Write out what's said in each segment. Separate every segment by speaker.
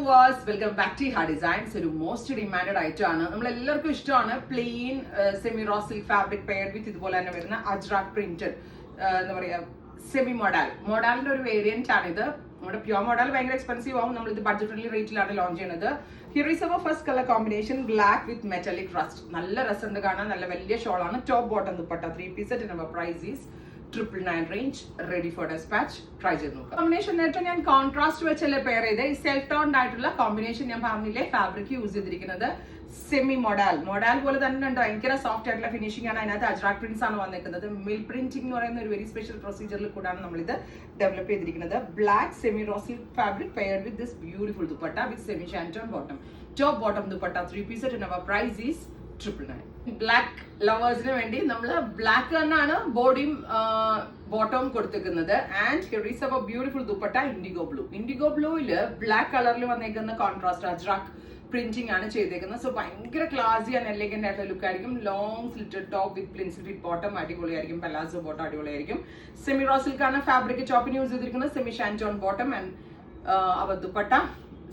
Speaker 1: Viewers, welcome back to ഹാ designs. ഒരു most demanded item ആണ്. നമ്മൾ എല്ലാവർക്കും ഇഷ്ടമാണ് plain semi raw silk fabric paired with ഇതുപോലെ തന്നെ വരുന്ന അജ്രാക് പ്രിന്റഡ് എന്താ പറയാ സെമി മോഡാലിന്റെ ഒരു വേരിയന്റ് ആണിത്. നമ്മുടെ പ്യൂർ മോഡൽ ഭയങ്കര എക്സ്പെൻസീവ് ആവും. നമ്മൾ ഇത് ബഡ്ജറ്റ് ഫ്രണ്ട്ലി റേറ്റിലാണ് ലോഞ്ച് ചെയ്യുന്നത്. Here is our first colour combination black with metallic rust. നല്ല രസമുണ്ട് കാണാൻ. നല്ല വലിയ ഷോൾ ആണ്. Top bottom dupatta 3 piece set. Number price is 999 range. Ready for dispatch. Try ചെയ്ത് നോക്കാം. കോമ്പിനേഷൻ നേരത്തെ ഞാൻ കോൺട്രാസ്റ്റ് വെച്ചല്ലേ പെയർ ചെയ്ത്. ഈ സെൽഫ് ടോൺഡ് ആയിട്ടുള്ള കോമ്പിനേഷൻ ഞാൻ പറഞ്ഞില്ലേ ഫാബ്രിക് യൂസ് ചെയ്തിരിക്കുന്നത് സെമി മോഡൽ പോലെ തന്നെ ഉണ്ട്. ഭയങ്കര സോഫ്റ്റ് ആയിട്ടുള്ള ഫിനിഷിംഗ് ആണ്. അതിനകത്ത് അജ്രാക് പ്രിന്റ്സ് ആണ് വന്നിരിക്കുന്നത്. മിൽ പ്രിന്റിംഗ് എന്ന് പറയുന്ന ഒരു വെരി സ്പെഷ്യൽ പ്രൊസീജിയറിൽ കൂടാണ് നമ്മൾ ഇത് ഡെവലപ്പ് ചെയ്തിരിക്കുന്നത്. Black semi raw silk fabric paired with this beautiful dupatta with semi shantoon bottom. Top bottom dupatta 3 piece set. Number price is 999. Black ലവേഴ്സിന് വേണ്ടി നമ്മൾ ബ്ലാക്ക് തന്നെയാണ് ബോഡിയും ബോട്ടവും കൊടുത്തിരിക്കുന്നത്. And here is our beautiful dupatta indigo ബ്ലൂയില് ബ്ലാക്ക് കളറിൽ വന്നേക്കുന്ന കോൺട്രാസ്റ്റ് അജ്രാക് പ്രിന്റിംഗ് ആണ് ചെയ്തേക്കുന്നത്. സോ ഭയങ്കര ക്ലാസി ആൻഡ് എലഗന്റ് ആയിട്ടുള്ള ലുക്ക് ആയിരിക്കും. ലോങ് സ്ലിറ്റഡ് ടോപ്പ് വിത്ത് പ്ലിൻസ് വിത്ത് ബോട്ടം അടിപൊളിയായിരിക്കും. പലാസോ ബോട്ടം അടിപൊളിയായിരിക്കും. സെമി റോ സിൽക്ക് ആണ് ഫാബ്രിക്. ടോപ്പിന് യൂസ് ചെയ്തിരിക്കുന്നത് semi shantoon bottom and our dupatta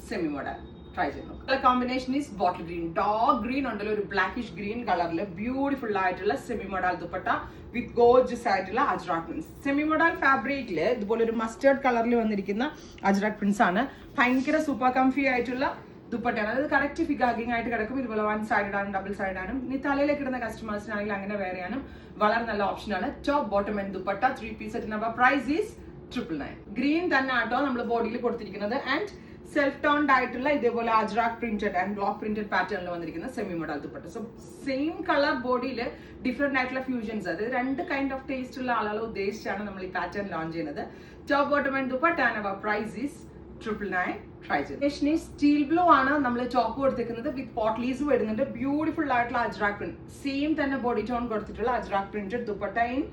Speaker 1: semi modal. Try ചെയ്യുന്നു. Colour combination is bottle green. Dark green ഉണ്ടല്ലോ, ഒരു ബ്ലാക്കിഷ് ഗ്രീൻ കളറിൽ ബ്യൂട്ടിഫുൾ ആയിട്ടുള്ള semi modal dupatta with gorgeous ആയിട്ടുള്ള അജ്രാക് പ്രിന്റ്സ്. സെമി മോഡൽ ഫാബ്രിക്കില് ഇതുപോലെ ഒരു മസ്റ്റേർഡ് കളറിൽ വന്നിരിക്കുന്ന അജ്രാക് പ്രിന്റ്സ് ആണ്. ഭയങ്കര സൂപ്പർ കംഫി ആയിട്ടുള്ള ദുപ്പട്ടയാണ്. അതായത് കറക്റ്റ് ഫിഗാഗിങ് ആയിട്ട് കിടക്കും. ഇതുപോലെ 1 സൈഡ് ആണ്, ഡബിൾ സൈഡ് ആണ്. ഇനി തലയിലേക്ക് ഇടുന്ന കസ്റ്റമേഴ്സിനാണെങ്കിൽ അങ്ങനെ വേറെ ചെയ്യാനും വളരെ നല്ല ഓപ്ഷൻ ആണ്. Top bottom and dupatta 3 piece set. Number price is 999. Green തന്നെ ആട്ടോ നമ്മൾ ബോഡിയിൽ കൊടുത്തിരിക്കുന്നത്. ആൻഡ് സെൽഫ് ടോൺഡ് ആയിട്ടുള്ള ഇതേപോലെ Ajrak printed and block printed പാറ്റേണിൽ വന്നിരിക്കുന്ന semi modal dupatta. So same colour ബോഡിയിൽ ഡിഫറെന്റ് ആയിട്ടുള്ള ഫ്യൂഷൻസ്, അതായത് 2 കൈൻഡ് ഓഫ് ടേസ്റ്റ് ഉള്ള ആളുകൾ ഉദ്ദേശിച്ചാണ് നമ്മൾ ഈ പാറ്റേൺ ലോഞ്ച് ചെയ്യുന്നത്. Top bottom and dupatta and our price is 999. Try ചെയ്ത്. സ്റ്റീൽ ബ്ലൂ ആണ് നമ്മൾ ടോപ്പ് കൊടുത്തിരിക്കുന്നത്. വിത്ത് പോട്ട്ലീസ് വരുന്നുണ്ട്. ബ്യൂട്ടിഫുൾ ആയിട്ടുള്ള അജ്രാക് പ്രിന്റ്. സെയിം തന്നെ ബോഡി ടോൺ കൊടുത്തിട്ടുള്ള ajrak printed dupatta in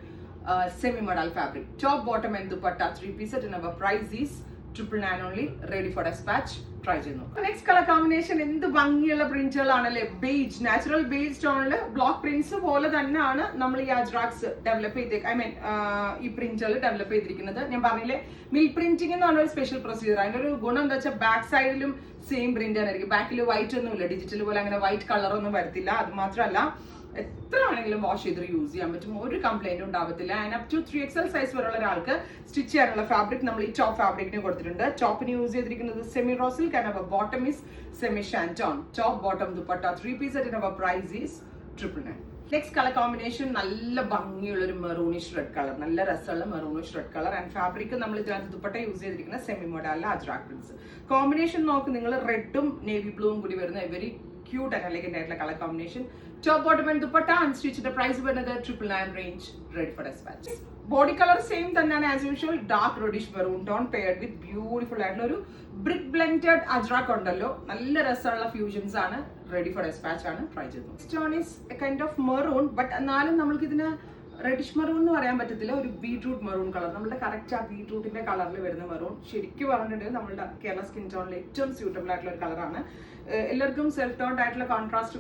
Speaker 1: semi modal fabric. Top bottom and dupatta 3 piece set. Number price is 999 only. Ready for dispatch. Try ചെയ്യുന്നു. നെക്സ്റ്റ് കളർ കോമ്പിനേഷൻ എന്ത് ഭംഗിയുള്ള പ്രിന്റുകളാണല്ലേ. Beige, natural beige ടോണില് block prints പോലെ തന്നെയാണ് നമ്മൾ ഈ അജ്രാക്സ് ഡെവലപ്പ് ചെയ്ത് ഈ പ്രിന്റുകൾ ഡെവലപ്പ് ചെയ്തിരിക്കുന്നത്. ഞാൻ പറഞ്ഞില്ലേ മിൽ പ്രിന്റിംഗ് എന്ന് പറഞ്ഞ ഒരു സ്പെഷ്യൽ പ്രൊസീജിയർ. അതിന്റെ ഒരു ഗുണം എന്താ വെച്ചാൽ ബാക്ക് സൈഡിലും സെയിം പ്രിന്റ് ആയിരിക്കും. ബാക്കിൽ വൈറ്റ് ഒന്നുമില്ല, ഡിജിറ്റൽ പോലെ അങ്ങനെ വൈറ്റ് കളർ ഒന്നും വരത്തില്ല. അത് മാത്രമല്ല എത്ര വേണമെങ്കിലും വാഷ് ചെയ്ത് യൂസ് ചെയ്യാൻ പറ്റും. ഒരു കംപ്ലൈന്റ് ഉണ്ടാവത്തില്ല. And up to 3XL size വരെയുള്ള ഒരാൾക്ക് സ്റ്റിച്ച് ചെയ്യാനുള്ള ഫാബ്രിക് നമ്മൾ ഈ ടോപ്പ് ഫാബ്രിക്കിന് കൊടുത്തിട്ടുണ്ട്. ടോപ്പിന് യൂസ് ചെയ്തിരിക്കുന്നത് semi raw silk and bottom is semi shantoon. Top bottom dupatta 3 piece set. Our price is 999. Next colour combination നല്ല ഭംഗിയുള്ള ഒരു മെറൂണിഷ് റെഡ് കളർ. നല്ല രസമുള്ള maroonish red colour. And fabric നമ്മൾ ഇതിനകത്ത് ദുപ്പട്ട യൂസ് ചെയ്തിരിക്കുന്ന സെമി മോഡലിലെ അജ്രാക് പ്രിന്റ്സ്. കോമ്പിനേഷൻ നോക്ക് നിങ്ങൾ, റെഡും നേവി ബ്ലൂവും കൂടി വരുന്ന വെരി ക്യൂട്ട് ആൻഡ് എലഗന്റ് ആയിട്ടുള്ള colour combination. Top bottom and dupatta unstitched. Price വരുന്നത് 999 range. Ready for dispatch. Body colour same തന്നെയാണ് as usual. Dark reddish maroon tone paired with beautiful ആയിട്ടുള്ള ഒരു ബ്രിക്ക് ബ്ലെൻഡഡ് അജ്രാക് ഉണ്ടല്ലോ. നല്ല രസമുള്ള ഫ്യൂഷൻസ് ആണ്. റെഡി ഫോർ ഡെസ്പാച്ച് ആണ്. ട്രൈ ചെയ്തു. Stone is A kind of maroon, but എന്നാലും നമ്മൾക്ക് ഇതിന് റെഡിഷ് മെറൂൺ എന്ന് പറയാൻ പറ്റത്തില്ല. ഒരു ബീട്രൂട്ട് മെറൂൺ കളർ. നമ്മുടെ കറക്റ്റ് ആ ബീട്രൂട്ടിന്റെ കളറിൽ വരുന്ന മെറൂൺ ശരിക്കും പറഞ്ഞിട്ടുണ്ടെങ്കിൽ നമ്മുടെ കേരള സ്കിൻ ടോണിൽ ഏറ്റവും സ്യൂട്ടബിൾ ആയിട്ടുള്ള ഒരു കളറാണ്. എല്ലാവർക്കും സെൽഫ് ടോൺഡ് ആയിട്ടുള്ള കോൺട്രാസ്റ്റ്,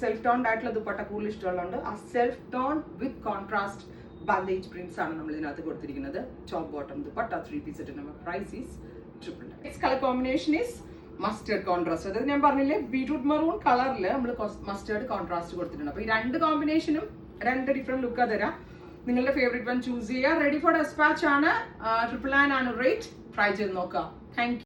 Speaker 1: സെൽഫ് ടോൺഡ് ആയിട്ടുള്ള ദുപ്പട്ട കൂടുതൽ ഇഷ്ടമുള്ളതുകൊണ്ട് ആ self tone with contrast bandhej prints ആണ് നമ്മൾ ഇതിനകത്ത് കൊടുത്തിരിക്കുന്നത്. Top bottom dupatta 3 piece set. Number price is 999. Next colour combination is mustard contrast. അതായത് ഞാൻ പറഞ്ഞില്ലേ ബീട്രൂട്ട് മെറൂൺ കളറിൽ നമ്മൾ മസ്റ്റേർഡ് കോൺട്രാസ്റ്റ് കൊടുത്തിട്ടുണ്ട്. അപ്പൊ ഈ 2 കോമ്പിനേഷനും 2 ഡിഫറെന്റ് ലുക്കാ തരാം. നിങ്ങളുടെ ഫേവറേറ്റ് വൺ ചൂസ് ചെയ്യുക. റെഡി ഫോർ ഡെസ്പാച്ച് ആണ്. 999 ആണ് റേറ്റ്. ട്രൈ ചെയ്ത് നോക്കാം. Thank you.